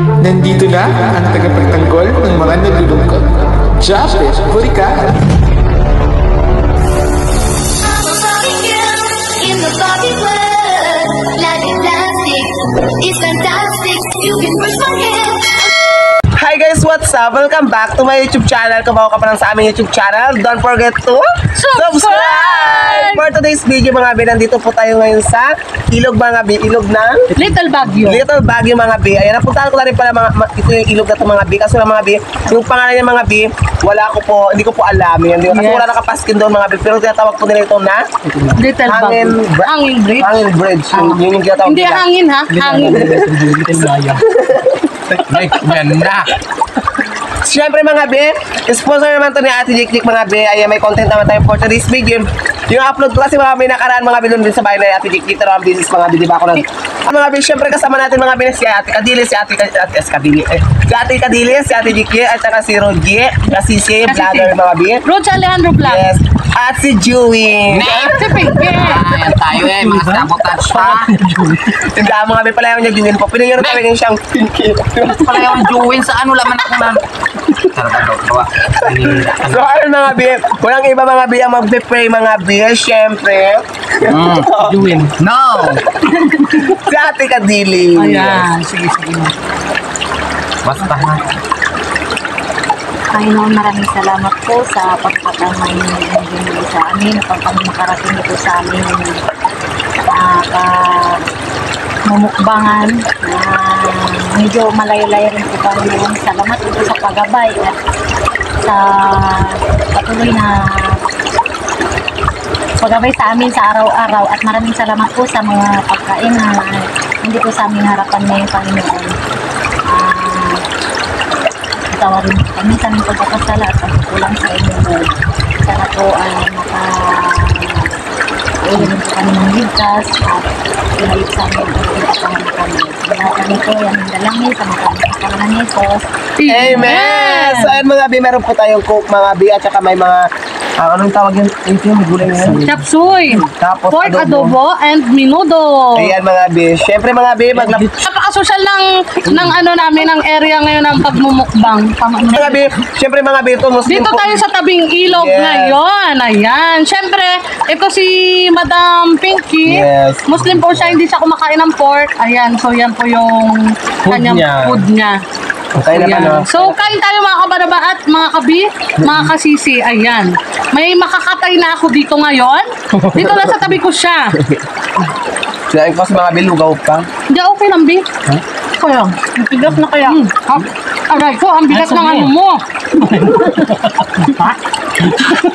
Nandito na ang tagapagtanggol ng mga naglulungkot. Japet, huli ka! Hi guys, what's up? Welcome back to my YouTube channel. Kung bago ka pa lang sa aming YouTube channel, don't forget to subscribe! For today's video mga bi, nandito po tayo ngayon sa ilog mga bi, ilog ng Little Baguio. Little Baguio mga bi. Ayan, napuntahan ko na rin pala ito yung ilog na ito mga bi. Kaso lang mga bi, yung pangalan niya mga bi, hindi ko po alam. Yan, kasi wala nakapaskin doon mga bi. Pero tinatawag po nila ito na Little Baguio. Hangin Bridge. Hangin Bridge. Yun yung tinatawag Hindi nila. hangin ha? Hangin. Ay, ganda. Siyempre mga be, sponsor naman to ni Ate Jik mga be. Ayan, may content naman tayo for today's video. Yung upload ko kasi mga be, nakaraan mga be, doon din sa bahay na Ate Jik. Dito ang business mga be, diba ako na. Mga be, siyempre kasama natin mga be, si Ate Kadili, si Ate Kadili, si Ate Jik, at saka si Rodje, si Sisi, vlogger mga be. Rodje Alejandro Vlog. Yes, at si Joey. Si Pinky. Ayan tayo mga sabotage pa. Tinda mga be, pala yung niya Joey po. Pinigyan rin talaga siyang Pinky. Pala yung Joey sa ano laman ako na. So ano mga be, walang iba mga be ang magbe-pray mga be, syempre. Joey. No. Si Ate Kadili. Ayan, sige. Basta na. Panginoon, maraming salamat po sa pagkakataon na binigay sa amin upang kami makarating ito sa amin mumukbangan. Medyo malayo-layo rin po kami ngayon. Salamat po sa paggabay at sa patuloy na paggabay sa amin sa araw-araw, at maraming salamat po sa mga pagkain na hindi po sa aming harapan ngayon, Panginoon. Tawarin kami sa aming pagkakasala at pagkukulang sa inyo, Lord. Sana po ulit po kami ng ligtas at pinalik sa amin ang pagkakahan kami. Lahat kami po yan ang dalangin sa mga pagkakahan ni Jesus. Amen! So ayun mga bi, meron po tayong coke mga bi, at saka may mga anong tawag yun? Ito yung gulay ngayon. Chapsuy. Tapos Pork adobo and minudo. Ayan mga bi. Siyempre mga bi, Napaka-social ng ano namin, ng area ngayon ng pagmumukbang. mga bi, siyempre mga bi, ito Muslim Dito po. tayo sa tabing ilog Yes. ngayon. Ayan. Siyempre, ito si Madam Pinky. Yes. Muslim po siya, hindi siya kumakain ng pork. Ayan, so yan po yung kanyang food niya. Okay na pa, no? So, kain tayo mga kabaraba at mga kabi, mga kasisi. Ayan. May makakatay na ako dito ngayon. Dito lang sa tabi ko siya. Sinain ko sa mga bi, lugaw pa. Hindi, okay lang, Bi. Kaya, bigat na kaya. Aray ko, ang bigat ng ano mo.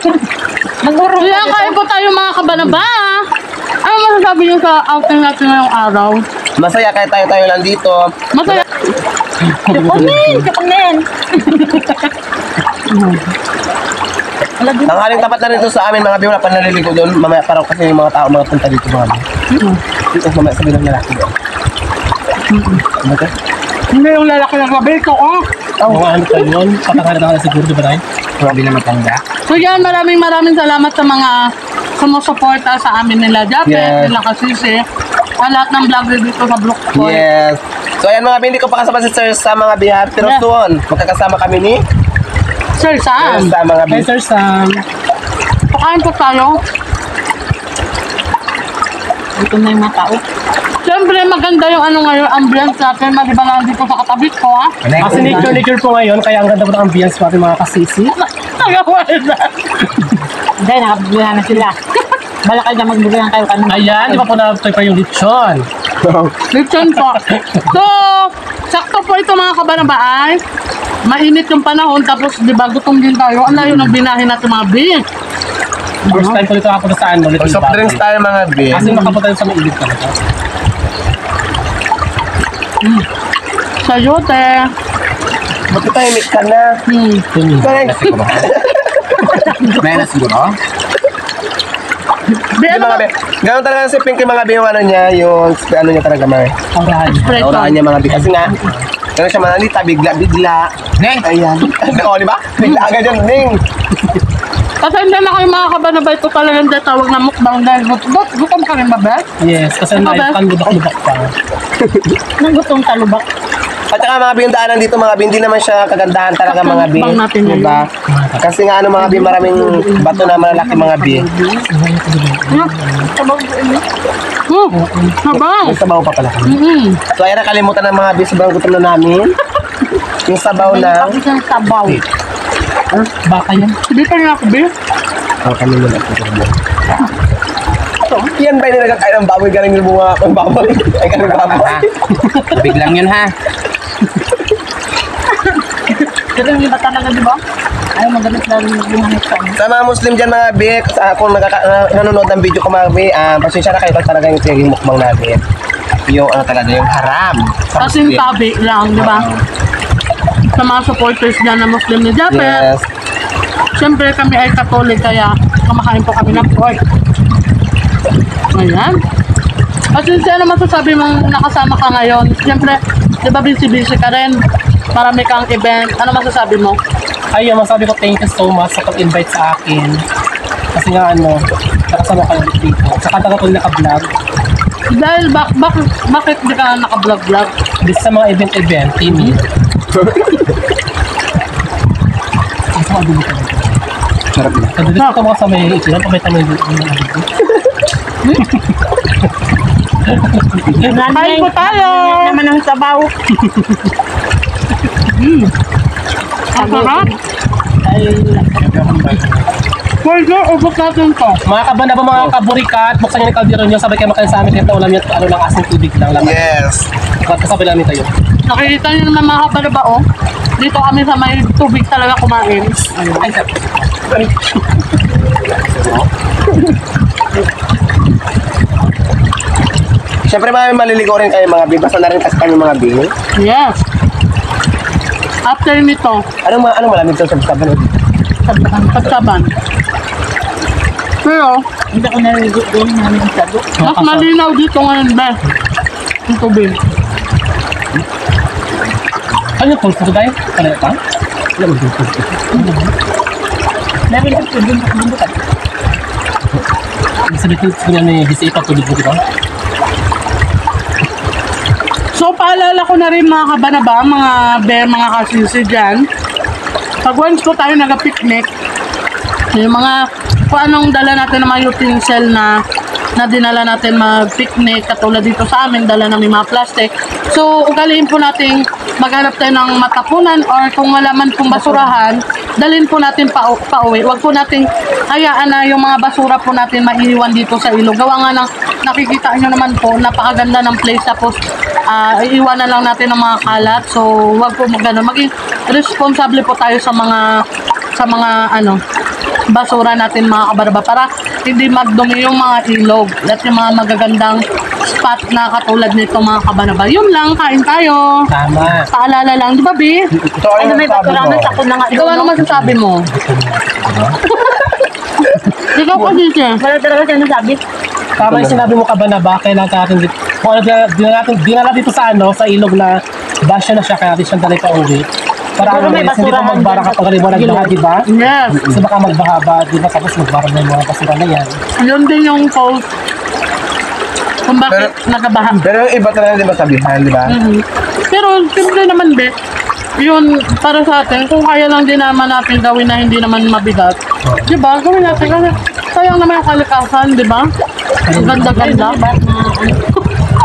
Kaya kain po tayo mga kabaraba. Ano masasabi niyo sa outing natin ngayong araw? Masaya kahit tayo lang dito. Masaya. Kapanin! Ang haling tapat na rin ito sa amin mga bi, wala pa naliligo doon. Mamaya parang kasi yung mga tao mga punta dito mga bi. Dito mamaya sabi ng lalaki doon. Ano ka? Hindi yung lalaki ng gabi ko, oh. Mga ano pa yun? Patakaran na siguro, di ba tayo? Grabe na matanda. So yan, maraming salamat sa mga sumusuporta sa amin nila Japet, Yes. nila Kasisi, sa lahat ng vlogger dito sa Brookpoint. Yes. So ayan mga bi, hindi ko pa kasama si Sir sa mga bihar. Pero Yeah. soon, magkakasama kami ni Sir Sam, sa mga bi. Sir Sam. pakain po tayo. Dito na yung mga tao. Siyempre, maganda yung ano ngayon, ambience natin, maliban na dito sa katabi ko, ha? Kasi nature po ngayon, kaya ang ganda po ng ambience natin mga kasisi. Nagawin na. Hindi, nakabigyan na sila. Balakal na magbigyan kayo kanina. Ayan, di ba po na-toy pa yung lechon? Lechon po. So, sakto po ito mga kabarabaan. Mainit yung panahon, tapos di ba gutom din tayo. Ang layo ng binahin natin mga bin. First time po dito nakapunta sa ano, Little Soft drinks Baguio. tayo mga bi. Kasi nakapunta sa may ilid talaga. Sayote. Bakit tayo mix ka na? May na siguro? Di Yung ano mga ba? bi. Ganun talaga si Pinky mga bi, yung ano niya, yung ano niya talaga mga. Aurahan. Preto. Auraan niya mga bi. Kasi nga, ganun siya manalita, bigla. Neng! Ayan. O, di ba? Bigla agad yun, Ning. Kasi hindi na kayo mga kabarabay ito talaga hindi tawag na mukbang dahil gutom ka rin ba, Beth? Yes, kasi Ano ba? naipang lubak-lubak pa. Nang gutong talubak. At saka mga bi, yung daanan dito mga bi, hindi naman siya kagandahan talaga mga bi. Bang natin yun. Diba? Kasi nga ano mga bi, maraming bato na malalaki mga bi. Sabaw. May sabaw pa pala. So ayan, nakalimutan ng mga bi, sobrang gutom na namin. Yung sabaw na... Isang sabaw. Baka yan. Hindi pa rin ako, be. Oh, kami muna. Yan ba yung nagkakain ng baboy? Galing yung bunga ng baboy. Ay, galing baboy. Biglang yun ha. Pero yung iba talaga, di ba? Ay, magalit lang yung mga ito. Sa mga Muslim dyan mga bi, kung nanonood ng video ko mga bi, pasensya na kayo pag talaga yung tingin mukbang natin. Yung ano talaga, yung haram. Sa Kasing Muslim. tabi lang, di ba? Sa mga supporters dyan na Muslim ni Japet. Yes. Siyempre kami ay Katolik kaya kumakain po kami ng pork. Ayan. At siya ano masasabi mong nakasama ka ngayon? Siyempre, di ba busy-busy ka rin? Marami kang event. Ano masasabi mo? Ayun, masabi ko thank you so much sa pag-invite sa akin. Kasi nga ano, nakasama ka ulit dito. Saka taga ko naka-vlog. Dahil bakit di ka naka-vlog-vlog? Dito sa mga event-event, Timmy. Gusto ko dito. Sarap na. Kasi dito ko mga sa may ito, pamitan mo yung Kain po tayo! Yan naman ang sabaw. Ang sarap! Pwede, ubok natin to. mga kabanaba, mga kaburikat, buksan nyo yung kaldero nyo, sabay kayo makain sa amin, kahit na ulam nyo, ano lang, asing tubig lang laman. Yes. Kasabay namin kayo. Nakikita niyo naman mga kabalaba, oh. Dito kami sa may tubig talaga kumain. Ay, sir. Siyempre mga maliligo rin kayo mga bi, basta na rin kasi kami mga bi. Yes. After nito, Anong malamig to sa sabaw? pagsaban. Pero, Hindi ko narinig din namin ang sabaw. mas malinaw dito ngayon, be. Yung tubig. Ano yung pulso tayo? Ano pa? Meron ang tubig na kumulutan. Sabi ko niya ni BCA patulog mo, di ba? So, paalala ko na rin mga kabanaba, mga be, mga kasisi dyan. Pag once po tayo nag-picnic, yung mga kung anong dala natin ng mga utensil na dinala natin mag-picnic, katulad dito sa amin, dala namin mga plastic. So, ugaliin po natin maghanap tayo ng matapunan or kung wala man pong basurahan, dalhin po natin pa-uwi. Huwag po natin hayaan na yung mga basura po natin maiiwan dito sa ilog. Gawa nga ng nakikita nyo naman po, napakaganda ng place. Tapos, iiwan na lang natin ng mga kalat. So, huwag po magano. Maging responsable po tayo sa mga basura natin mga kabaraba para hindi magdumi yung mga ilog at yung mga magagandang spot na katulad nito mga kabaraba. Yun lang, kain tayo. Tama. Paalala lang, di ba, B? Ito Ano may basurahan sa ako na nga. Ikaw ano masasabi mo? Ikaw po, Sisi. Wala talaga siya nasabi. Tama yung sinabi mo kabanaba, kailangan natin dito. Kung ano dinala dito sa ano, sa ilog na basya na siya, kaya natin siyang dalay pa uwi. Para Pero ano, may hindi pa basurahan magbara dyan sa kapag rin mo nagbaha, di ba? Yes. Kasi baka magbaha ba, di ba? Tapos magbara na yung mga basura na yan. Yun din yung post kung bakit nagabahan. Pero yung iba talaga di ba sabihan, di ba? Pero simple naman, Be. Yun, para sa atin, kung kaya lang din naman natin gawin na hindi naman mabigat. Di ba? Gawin natin kasi sayang naman yung kalikasan, di ba? Ang ganda-ganda.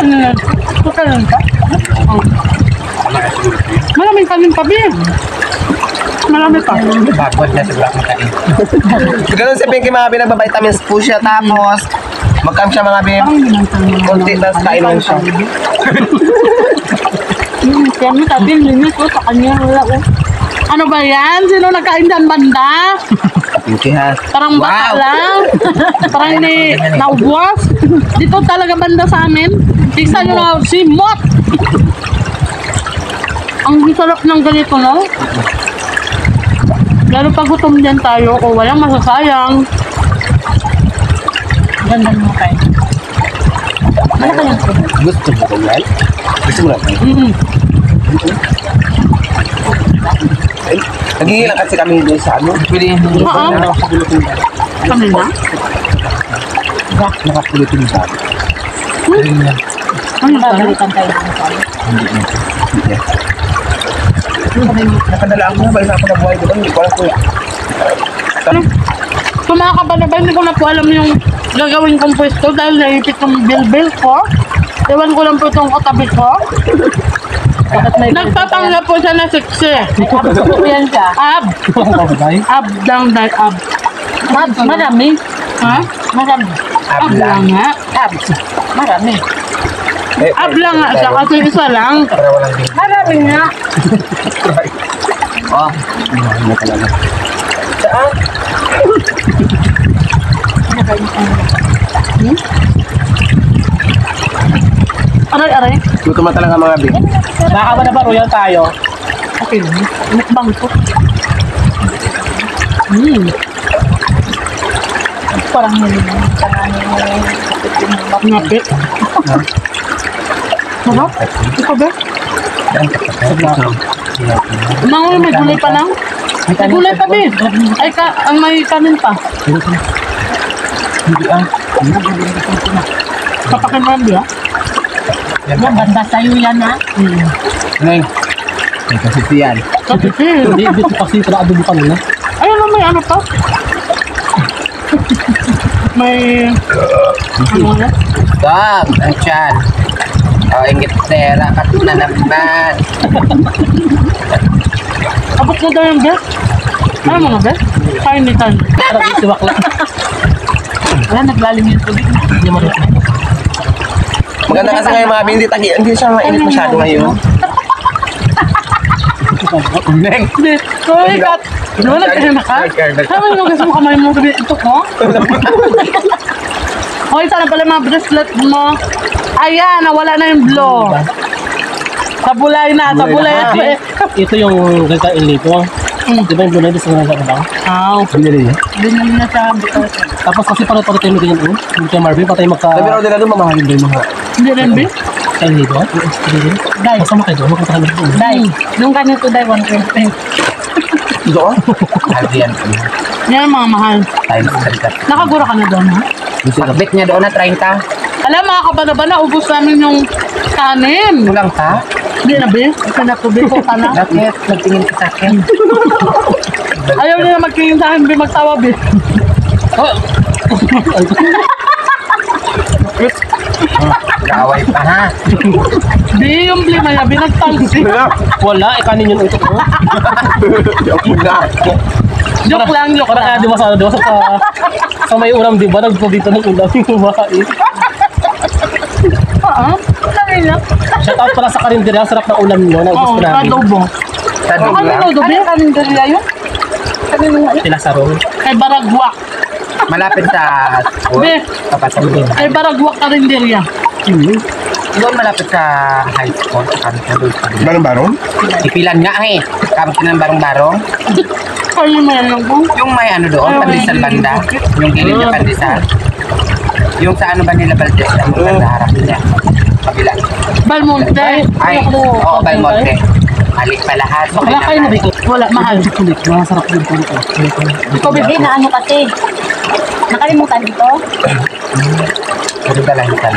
Ano yan? Tukalan ka? Oh. Maraming kanin pa, Be. Marami pa. Backward na sa black makain. Ganun si Pinky mga bi, nagbabitamins po siya. Tapos, magkam siya mga bi. Kunti, tapos kain lang siya. Kaya mo sabi, linis ko sa kanya. Wala ko. Ano ba yan? Sino nagkain dyan banda? Pinky ha. Parang bata lang. Parang hindi naubwas. Dito talaga banda sa amin. Tignan nyo na si Mot. Ang sarap ng ganito, no? Lalo pag gutom din tayo, o walang masasayang. Ganda mo kayo. Ano ka lang po? Gusto mo ko yan? Gusto mo lang. Naghihilang kasi kami doon sa ano. Pwede Oo. Kami na? nakapulutin ba? Ano ba? Babalikan tayo ng sabi. Hindi. Nakadala ako na, balik ako na buhay doon. Hindi ko alam kung... So mga kabanaba, hindi ko na po alam yung gagawin kong pwesto dahil naipit yung bill ko. Ewan ko lang po itong katabi ko. Nagpapanggap po siya na sexy. Yan siya. Ab. Ab lang dahil ab. Marami. Ha? Marami. Ab lang nga. Marami. Ab lang nga siya kasi isa lang. Para walang din. Marami nga. Oh, ano talaga. Saan? Aray. Gutom na talaga mga bi. Baka ba na ba royal tayo? Okay, mukbang ko. Parang nilin. Parang Ngapit. Diba? Ikaw ba? Mangoy, may gulay pa lang? May gulay pa, be. Ay, ang may kanin pa. Hindi ah. Papakinuan, di ah? Yan, banda sa'yo yan ha. Neng. May kasi siyan. Hindi, dito kasi ito na adobo kanina. Ayun na, may ano pa. May... Ano nga? Stop! Ang tiyan. Oh, ingit sera. Kat na naman. Abot na daw yung be. Ano mo na, be? Kain ni Tan. Parang isiwak lang. Wala, naglalim yung tubig. Hindi mo rin. Maganda kasi ngayon mga bi, hindi siya mainit masyado ngayon. Neng. Be, sorry, Kat. Di ba nagkaya na ka? Sabi mo gusto mo kamay mo gabi ito ko? Okay, sana pala mga bracelet mo. Ayan, nawala na yung blow. Sabulay na. Ito yung gagain dito. Di ba yung bunay sa mga gagawin? Aw. Binili niya. Binili na siya. Tapos kasi pare-pare tayo magiging hindi tayo Marvin, patay magka... Sabi raw nila doon, mamahalin doon mga... Hindi rin, be? Tayo dito. Dai. Masama kayo doon, magkakaroon doon. Dai. Nung ganito, Dai, 120. Doon? Aldian. Yan, mga mahal. Time sa salita. Nakagura ka na doon, ha? Pakbit niya doon na 30. Alam, mga kabana-bana, ubos namin yung kanin. Kulang ka? Hindi na, be? Kasi natubig ko ka na. Bakit? Nagtingin ka sa akin. Ayaw niya na magkingin sa akin, be, magtawa, be. Kaaway pa ha. Be, yung blima niya, be, nagtalsi. Wala, ikanin yun ito ko. Joke lang. Parang kaya di ba sa may ulam, di ba? Nagpo dito ng ulam yung kumain. Sabi lang. Shout out pala sa karinderya, sarap ng ulam nyo, naubos Oo, ko namin. adobo. Sadog Ano lang. adobo, be? Kaninderya yun? Sila sarong. Kay Baragwak. Malapit sa school. Be, Kapatid. kay Baragwak karinderya. Doon malapit sa high school. Barong-barong? Ipilan nga eh. Kapag ng barong-barong. Kaya mo yan lang po. Yung may ano doon, pandesal banda. Yung gilid niya pandesal. Yung sa ano ba nila Valdez, ang maganda harap nila. Kabila. Balmonte. Ay, oo, Balmonte. Malik pa lahat. Wala kayo na dito. Wala, mahal. Kulit, masarap din po ito. Ikaw, bebe, na ano kasi? Nakalimutan dito? Pero dalahitan.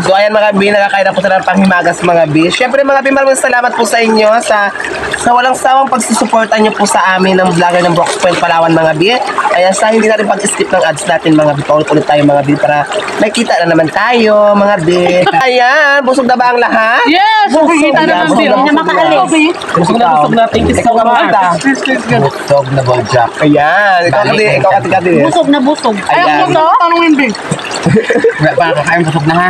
So ayan mga bi, nakakain na po tayo ng panghimagas mga bi. Siyempre mga bi, maraming salamat po sa inyo sa walang sawang pagsusuporta nyo po sa amin ng vlogger ng Brox Point Palawan mga bi. Kaya sa hindi natin pag-skip ng ads natin mga bi, paulit-ulit tayo mga bi para makita na naman tayo mga bi. Ayan, busog na ba ang lahat? Yes! Makikita Ayan, naman, busog be. na, Hindi na busog makaalis. Busog na. Thank you so much. Busog na Bojack. Ayan, ikaw kati-kati. Busog na busog. Ay, ako Ayan. to, tanungin, be. Para kakain busog na ha.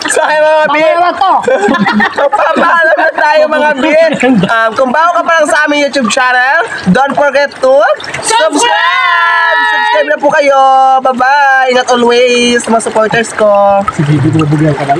So ay mga bi, Pamaya to. papaalam na tayo mga bi. Kung bago ka pa lang sa aming YouTube channel, don't forget to subscribe! Subscribe na po kayo. Bye-bye. Ingat always sa mga supporters ko. Si Bibi, bumabugyan ka ba?